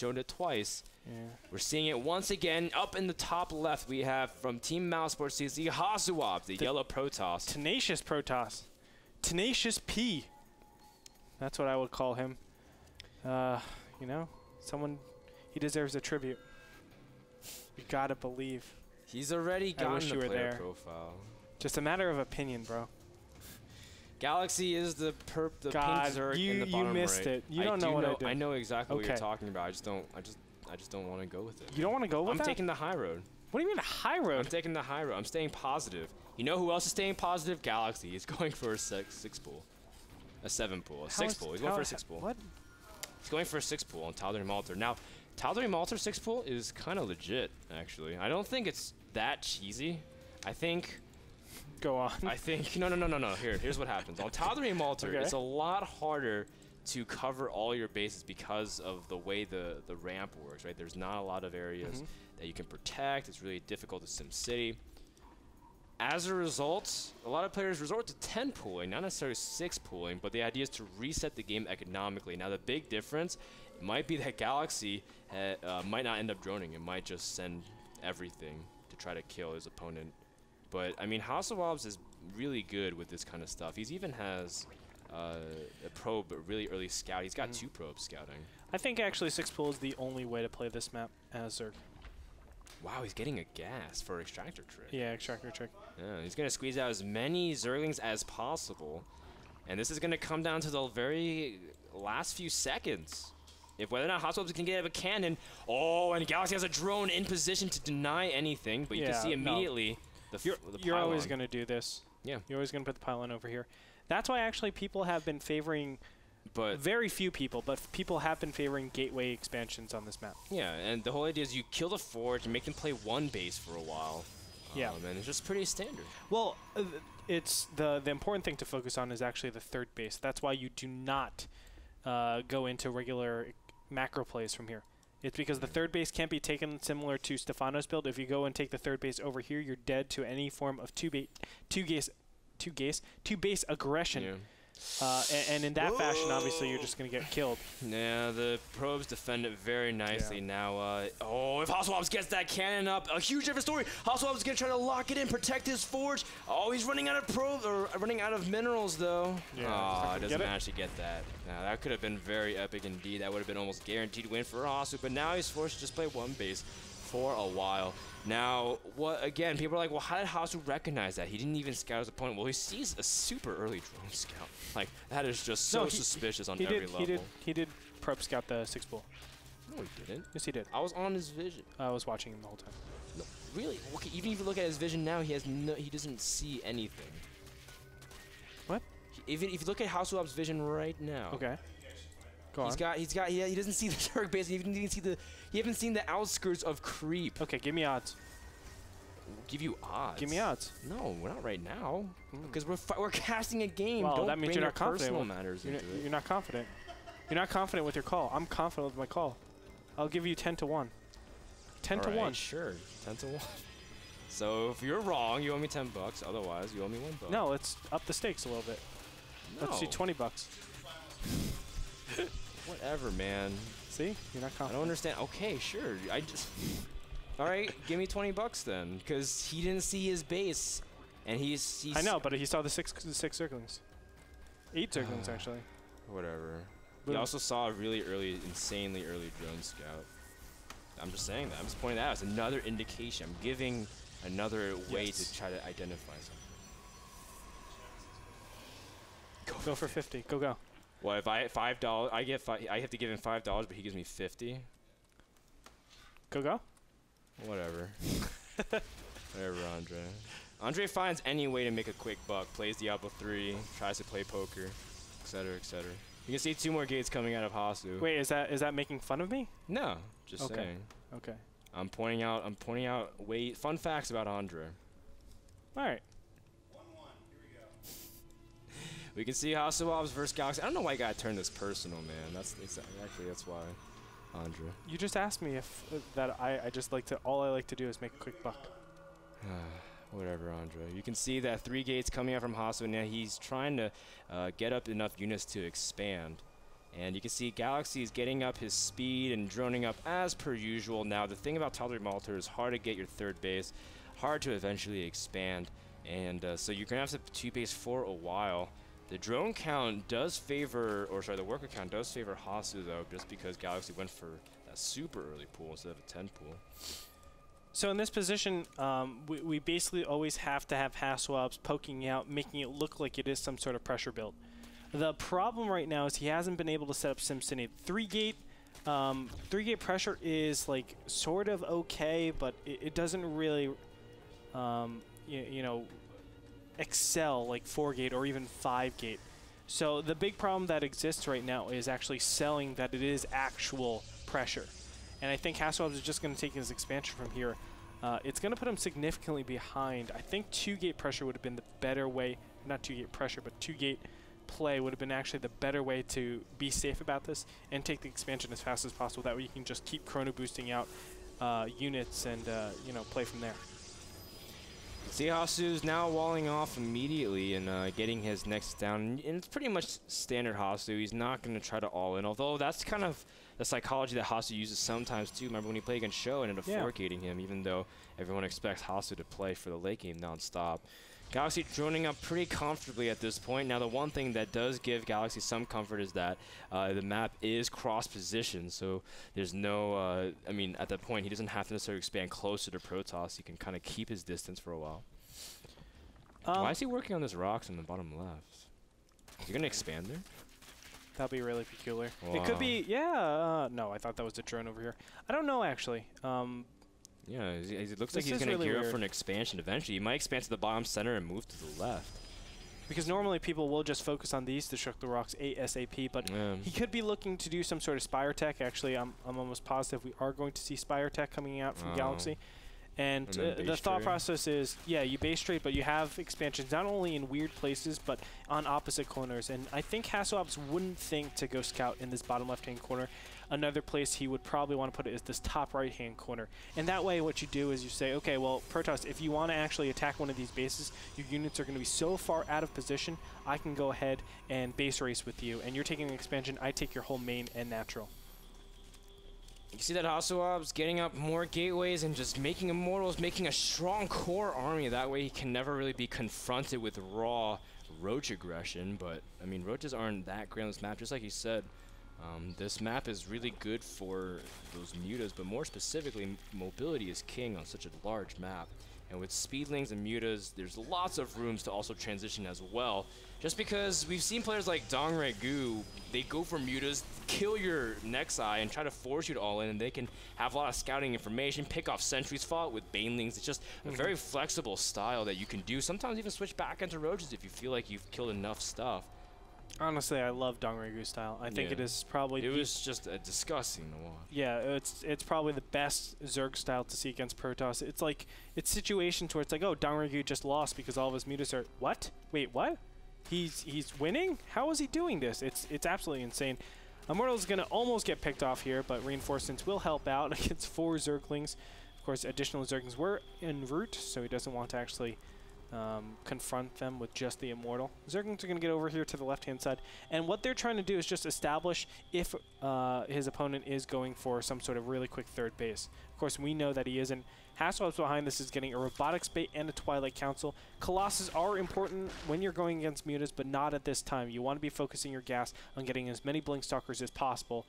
shown it twice. Yeah. We're seeing it once again. Up in the top left, we have from Team Mousesports CC, Hasuobs, the yellow Protoss. Tenacious Protoss. Tenacious P. That's what I would call him. You know, someone, he deserves a tribute. You gotta believe. He's already gotten the player there. profile. Just a matter of opinion, bro. Galaxy is the pink Zerg in the bottom right. You missed it. You don't know what I did. I know exactly what you're talking about. I just don't want to go with it. You don't want to go with that? I'm taking the high road. What do you mean a high road? I'm taking the high road. I'm staying positive. You know who else is staying positive? Galaxy. He's going for a six pool. A 7 pool. A 6 pool. He's going for a 6 pool. What? He's going for a 6 pool on Tal'Darim Altar. Now, Tal'Darim Altar 6 pool is kind of legit, actually. I don't think it's that cheesy. I think... Go on. I think... No. Here's what happens. On Tal'Darim Altar, it's a lot harder to cover all your bases because of the way the ramp works, right? There's not a lot of areas that you can protect. It's really difficult to SimCity. As a result, a lot of players resort to 10 pooling, not necessarily 6 pooling, but the idea is to reset the game economically. Now, the big difference might be that Galaxy might not end up droning. It might just send everything to try to kill his opponent. But, I mean, Hasuobs is really good with this kind of stuff. He even has a probe, but really early scout. He's got 2 probes scouting. I think actually 6 pool is the only way to play this map as Zerg. Wow, he's getting a gas for Extractor Trick. Yeah, Extractor Trick. Yeah, he's going to squeeze out as many Zerglings as possible. And this is going to come down to the very last few seconds. If whether or not Hasuobs can get a cannon. Oh, and Galaxy has a drone in position to deny anything. But you can see immediately the You're always going to do this. Yeah. You're always going to put the pylon over here. That's why actually people have been favoring... But very few people, but people have been favoring gateway expansions on this map. Yeah, and the whole idea is you kill the Forge and make them play one base for a while. Yeah. And it's just pretty standard. Well, it's the important thing to focus on is actually the third base. That's why you do not go into regular macro plays from here. It's because the third base can't be taken similar to Stefano's build. If you go and take the third base over here, you're dead to any form of two base aggression. Yeah. And in that fashion, obviously, you're just going to get killed. Yeah, the probes defend it very nicely now. Oh, if Hasuobs gets that cannon up, a huge different story. Hasuobs is going to try to lock it in, protect his forge. Oh, he's running out of running out of minerals, though. Yeah, doesn't manage to get that. Now, that could have been very epic indeed. That would have been almost guaranteed win for Hasu, but now he's forced to just play one base for a while. Now, again, people are like, well, how did Hasu recognize that? He didn't even scout his opponent. Well, he sees a super early drone scout. Like, that is just so suspicious on every level. He did probe scout the 6 pool. No, he didn't. Yes, he did. I was on his vision. I was watching him the whole time. No, really? Okay, even if you look at his vision now, he doesn't see anything. What? Even if you look at Hasuobs' vision right now. Okay. Go on. He doesn't see the Zerg base. He haven't seen the outskirts of creep. Okay, give me odds. Give you odds. Give me odds. No, we're not right now. Because we're casting a game. Well, Don't that means bring you're your not confident. personal matters into it. You're not confident. You're not confident with your call. I'm confident with my call. I'll give you 10 to 1. 10 to 1. Sure. 10 to 1. So if you're wrong, you owe me $10. Otherwise, you owe me $1. No, let's up the stakes a little bit. No. Let's do $20. Whatever, man. See? You're not confident. I don't understand. Okay, sure. All right, give me $20 then, because he didn't see his base, and he's. I know, but he saw the six Zerglings. 8 Zerglings actually. Whatever. Boom. He also saw a really early, insanely early drone scout. I'm just saying that. I'm just pointing that out. It's another indication. I'm giving another way to try to identify something. Go for 50. Go. Well, if I $5, I have to give him $5, but he gives me 50. Go. Whatever. Whatever, Andre. Andre finds any way to make a quick buck. Plays Diablo 3, tries to play poker, etc., etc. You can see 2 more gates coming out of Hasu. Wait, is that making fun of me? No, just saying. Okay. I'm pointing out fun facts about Andre. All right. 1-1. Here we go. We can see Hasuobs versus Galaxy. I don't know why I gotta turn this personal, man. That's why. Andre. You just asked me if I just like to. All I like to do is make a quick buck. Whatever, Andre. You can see that 3 gates coming out from Hasu, and now he's trying to get up enough units to expand. And you can see Galaxy is getting up his speed and droning up as per usual. Now, the thing about Toddler Malter is hard to get your third base, hard to eventually expand. And so you're going to have to two-base for a while. The drone count does favor, or sorry, the worker count does favor Hasu, though, just because Galaxy went for that super early pool instead of a 10 pool. So in this position, we basically always have to have Hasuobs poking out, making it look like it is some sort of pressure build. The problem right now is he hasn't been able to set up SimCity. 3-gate pressure is like sort of okay, but it doesn't really, you know, excel like 4-gate or even 5-gate. So the big problem that exists right now is actually selling that it is actual pressure. And I think Hasuobs is just going to take his expansion from here. It's going to put him significantly behind. I think 2-gate pressure would have been the better way, not 2-gate pressure, but 2-gate play would have been actually the better way to be safe about this and take the expansion as fast as possible. That way you can just keep chrono boosting out units and you know, play from there. See, Hasu's now walling off immediately and getting his next down. And it's pretty much standard Hasu. He's not going to try to all in, although that's kind of the psychology that Hasu uses sometimes too. Remember when he played against Sho and ended up 4-gating him, even though everyone expects Hasu to play for the late game non-stop. Galaxy droning up pretty comfortably at this point. Now, the one thing that does give Galaxy some comfort is that the map is cross-positioned, so there's no, I mean, at that point, he doesn't have to necessarily expand closer to Protoss. He can kind of keep his distance for a while. Why is he working on those rocks in the bottom left? Is he going to expand there? That'd be really peculiar. Wow. It could be, yeah, no, I thought that was a drone over here. I don't know, actually. Yeah, it looks like he's going to really gear up weird for an expansion eventually. He might expand to the bottom center and move to the left. Because normally people will just focus on these Destructive Rocks ASAP, but he could be looking to do some sort of Spire Tech. Actually, I'm almost positive we are going to see Spire Tech coming out from Galaxy. And the thought process is, yeah, you base trade, but you have expansions not only in weird places, but on opposite corners. And I think Hasuobs wouldn't think to go scout in this bottom left-hand corner. Another place he would probably want to put it is this top right-hand corner. And that way what you do is you say, okay, well, Protoss, if you want to actually attack one of these bases, your units are going to be so far out of position, I can go ahead and base race with you. And you're taking an expansion, I take your whole main and natural. You can see that Hasuobs getting up more gateways and just making Immortals, making a strong core army. That way he can never really be confronted with raw Roach aggression. But, I mean, Roaches aren't that great on this map, just like you said. This map is really good for those mutas, but more specifically, mobility is king on such a large map. And with speedlings and mutas, there's lots of rooms to also transition as well. Just because we've seen players like Dongre Gu, they go for mutas, kill your Nexi, and try to force you to all in, and they can have a lot of scouting information, pick off sentries, fought with banelings. It's just a very flexible style that you can do. Sometimes even switch back into Roaches if you feel like you've killed enough stuff. Honestly, I love Dongre style. I think it is probably... It was just disgusting to watch. Yeah, it's probably the best Zerg style to see against Protoss. It's like, it's situations where it's like, oh, Dongre just lost because all of his mutas are... What? Wait, what? He's winning? How is he doing this? It's absolutely insane. Immortal is going to almost get picked off here, but reinforcements will help out against 4 Zerglings. Of course, additional Zerglings were en route, so he doesn't want to actually... confront them with just the Immortal. Zerglings are going to get over here to the left-hand side, and what they're trying to do is just establish if his opponent is going for some sort of really quick third base. Of course, we know that he isn't. Hasuobs behind this is getting a Robotics Bait and a Twilight Council. Colossus are important when you're going against mutas, but not at this time. You want to be focusing your gas on getting as many Blinkstalkers as possible.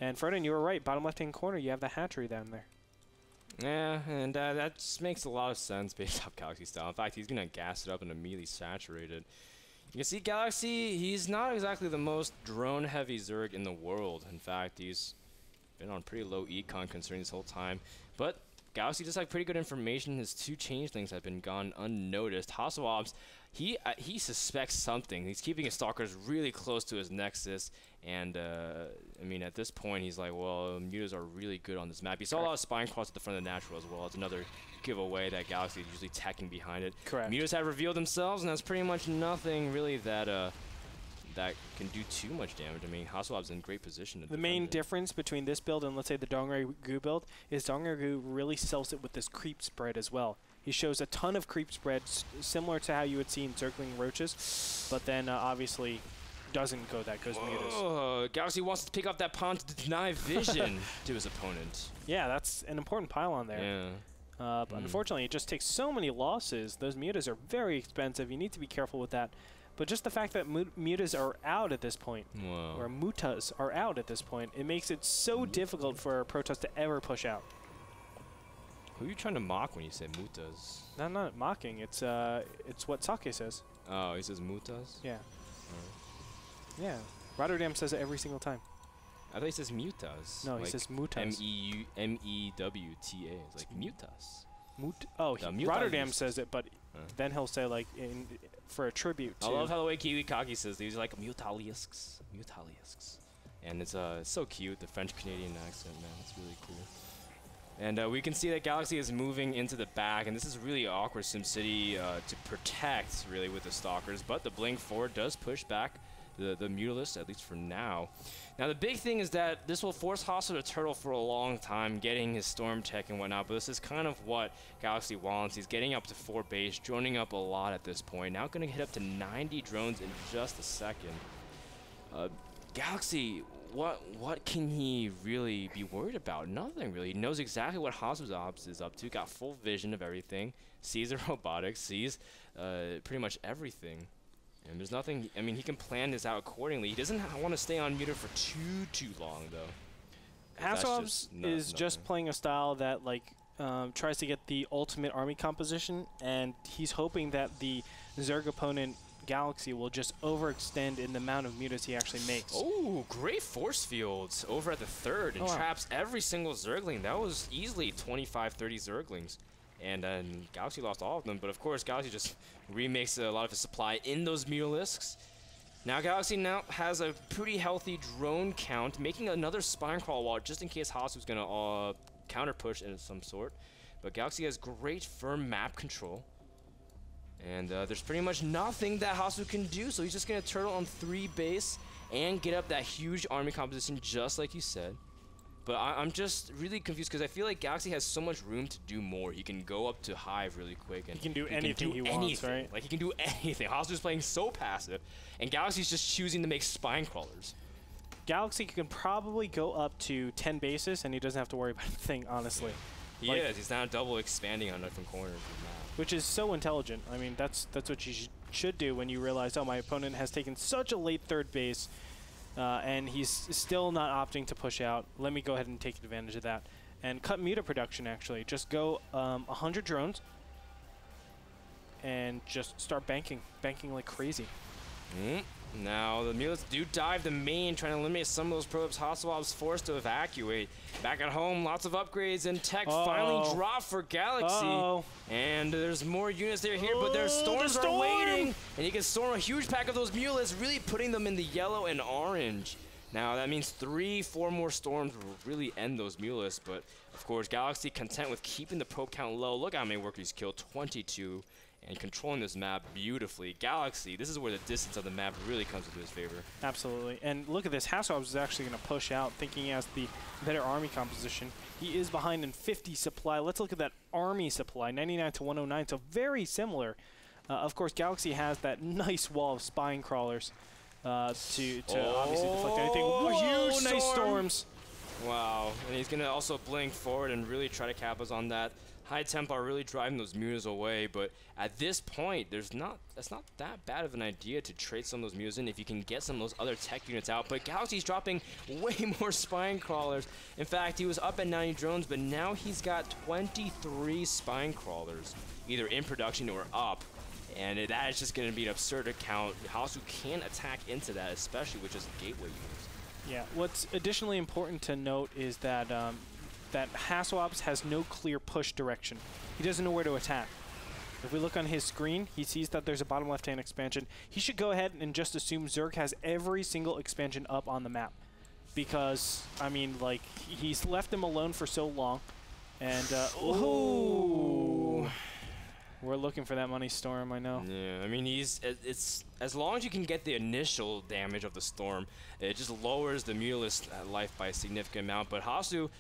And Frodan, you were right. Bottom left-hand corner, you have the hatchery down there. Yeah, and that just makes a lot of sense based off Galaxy style. In fact, he's going to gas it up and immediately saturate it. You can see Galaxy, he's not exactly the most drone-heavy Zerg in the world. In fact, he's been on pretty low econ considering this whole time. But Galaxy does have pretty good information. His 2 changelings have been gone unnoticed. Hasuobs, he suspects something. He's keeping his stalkers really close to his nexus. And, I mean, at this point, he's like, well, mutas are really good on this map. You saw a lot of spine cross at the front of the natural as well. It's another giveaway that Galaxy is usually tacking behind it. Correct. Mutas have revealed themselves, and that's pretty much nothing really that that can do too much damage. I mean, Hasuob's in great position. The main difference between this build and, let's say, the Dongre Gu build is Dongre Gu really sells it with this creep spread as well. He shows a ton of creep spreads, similar to how you would see in Zergling Roaches, but then obviously doesn't go that goes Mutas. Oh, Galaxy wants to pick up that pawn to deny vision to his opponent. Yeah, that's an important pylon there. Yeah. But unfortunately, it just takes so many losses. Those Mutas are very expensive. You need to be careful with that. But just the fact that Mutas are out at this point, or Mutas are out at this point, it makes it so difficult for Protoss to ever push out. Who are you trying to mock when you say Mutas? No, I'm not mocking. It's what Sake says. Oh, he says Mutas? Yeah. Yeah. Rotterdam says it every single time. I thought he says Mutas. No, he says Mutas. M-E-W-T-A. It's like Mutas. Rotterdam says it, but then he'll say like for a tribute to. I love how the way Kiwi Kaki says these, like Mutaliusks. Mutaliusks. And it's so cute, the French-Canadian accent, man. It's really cool. And we can see that Galaxy is moving into the back, and this is really awkward SimCity to protect, really, with the Stalkers. But the Blink 4 does push back the Mutalists, at least for now. Now, the big thing is that this will force Hasuobs to turtle for a long time, getting his Storm Tech and whatnot, but this is kind of what Galaxy wants. He's getting up to 4 base, droning up a lot at this point. Now going to hit up to 90 drones in just a second. Galaxy, what can he really be worried about? Nothing, really. He knows exactly what Hasuobs is up to, got full vision of everything, sees the robotics, sees pretty much everything. And there's nothing, I mean, he can plan this out accordingly. He doesn't want to stay on muted for too long, though. Hasuobs is just playing a style that, like, tries to get the ultimate army composition, and he's hoping that the Zerg opponent Galaxy will just overextend in the amount of mutas he actually makes. Oh, great force fields over at the third and traps every single Zergling. That was easily 25, 30 Zerglings. And then Galaxy lost all of them, but of course Galaxy just remakes a lot of his supply in those Mutalisks. Now Galaxy now has a pretty healthy drone count, making another spine crawl wall just in case Hasuobs going to counter push in some sort. But Galaxy has great firm map control. And there's pretty much nothing that Hasuobs can do, so he's just going to turtle on 3 base and get up that huge army composition just like you said. But I'm just really confused because I feel like Galaxy has so much room to do more. He can go up to Hive really quick. And he can do anything he wants, right? Like, he can do anything. Hasuobs playing so passive, and Galaxy's just choosing to make spine crawlers. Galaxy can probably go up to 10 bases, and he doesn't have to worry about a thing, honestly. He is. He's now double expanding on different corners of the map. Which is so intelligent. I mean, that's what you should do when you realize, oh, my opponent has taken such a late third base, and he's still not opting to push out. Let me go ahead and take advantage of that. And cut muta production, actually. Just go 100 drones and just start banking like crazy. Now, the Mutalists do dive the main, trying to eliminate some of those probes. Hasuobs forced to evacuate. Back at home, lots of upgrades, and tech finally dropped for Galaxy. And there's more units there here, but their storms are waiting. And you can storm a huge pack of those Mutalists, really putting them in the yellow and orange. Now, that means 3-4 more storms will really end those Mutalists, but of course, Galaxy content with keeping the probe count low. Look how many workers he's killed, 22. And controlling this map beautifully. Galaxy, this is where the distance of the map really comes into his favor. Absolutely. And look at this. Hasuobs is actually going to push out, thinking he has the better army composition. He is behind in 50 supply. Let's look at that army supply, 99 to 109, so very similar. Of course, Galaxy has that nice wall of spine crawlers to obviously deflect anything. Whoa, huge nice storms. Wow. And he's going to also blink forward and really try to cap us on that. High tempo are really driving those mutas away, but at this point, that's not that bad of an idea to trade some of those mutas in if you can get some of those other tech units out. But Galaxy's dropping way more spine crawlers. In fact, he was up at 90 drones, but now he's got 23 spine crawlers, either in production or up. And that is just going to be an absurd account. Hasuobs can attack into that, especially with just gateway units. Yeah, what's additionally important to note is that that Hasuobs has no clear push direction. He doesn't know where to attack. If we look on his screen, he sees that there's a bottom left-hand expansion. He should go ahead and just assume Zerg has every single expansion up on the map. Because, I mean, like, he's left him alone for so long. And, we're looking for that money storm, I know. Yeah, I mean, it's as long as you can get the initial damage of the storm, it just lowers the Mutalist life by a significant amount. But Hasuobs,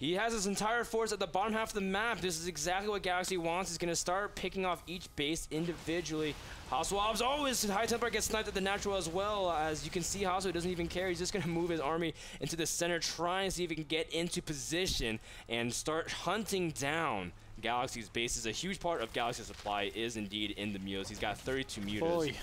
He has his entire force at the bottom half of the map. This is exactly what Galaxy wants. He's going to start picking off each base individually. Hasuobs always high temper gets sniped at the natural as well. As you can see, Hasu doesn't even care. He's just going to move his army into the center, trying to see if he can get into position and start hunting down Galaxy's bases. A huge part of Galaxy's supply is indeed in the mutas. He's got 32 mutas. Boy.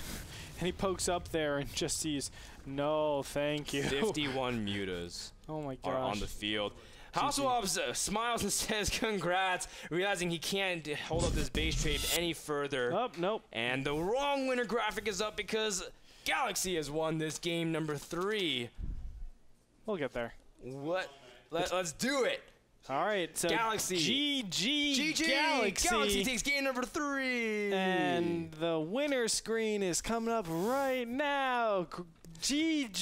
And he pokes up there and just sees, no, thank you. 51 mutas oh my are on the field. Hasuobs smiles and says congrats, realizing he can't hold up this base trade any further. Oh, nope. And the wrong winner graphic is up because Galaxy has won this game number 3. We'll get there. What? Let's do it. All right, so Galaxy. GG Galaxy. Galaxy takes game number 3. And the winner screen is coming up right now. GG.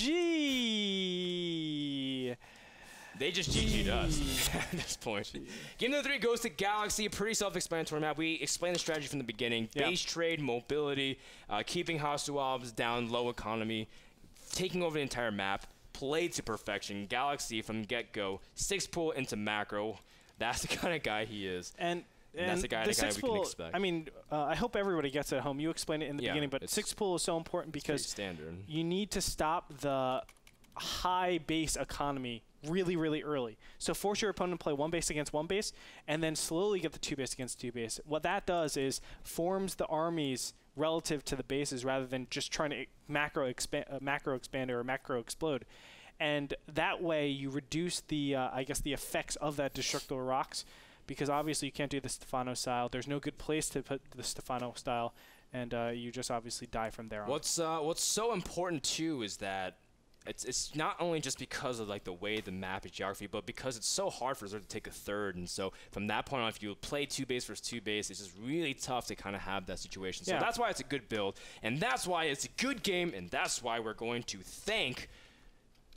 They just GG'd us at this point. Game number 3 goes to Galaxy. Pretty self-explanatory map. We explained the strategy from the beginning. Base trade, mobility, keeping Hasuobs down, low economy, taking over the entire map. Played to perfection. Galaxy from get-go, 6-pull into macro. That's the kind of guy he is. And that's the guy we can expect. I mean, I hope everybody gets it at home. You explained it in the beginning, but 6-pull is so important because you need to stop the high base economy really, really early. So force your opponent to play 1 base against 1 base, and then slowly get the 2 base against 2 base. What that does is forms the armies relative to the bases rather than just trying to macro expand or macro explode. And that way you reduce the, I guess, the effects of that destructible rocks, because obviously you can't do the Stefano style. There's no good place to put the Stefano style, and you just obviously die from there on. What's so important too is that it's not only just because of like the way the map is geography, but because it's so hard for Zerg to take a third. And so from that point on, if you play 2 base versus 2 base, it's just really tough to kind of have that situation. So that's why it's a good build, and that's why it's a good game, and that's why we're going to thank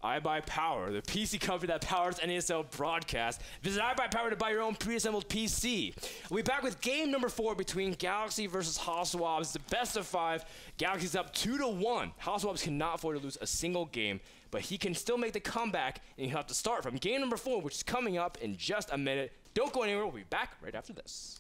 iBuyPower, the PC company that powers NASL broadcast. Visit iBuyPower to buy your own pre-assembled PC. We'll be back with game number 4 between Galaxy versus Hasuobs. The best of 5. Galaxy's up 2-1. Hasuobs cannot afford to lose a single game, but he can still make the comeback, and he'll have to start from game number 4, which is coming up in just a minute. Don't go anywhere. We'll be back right after this.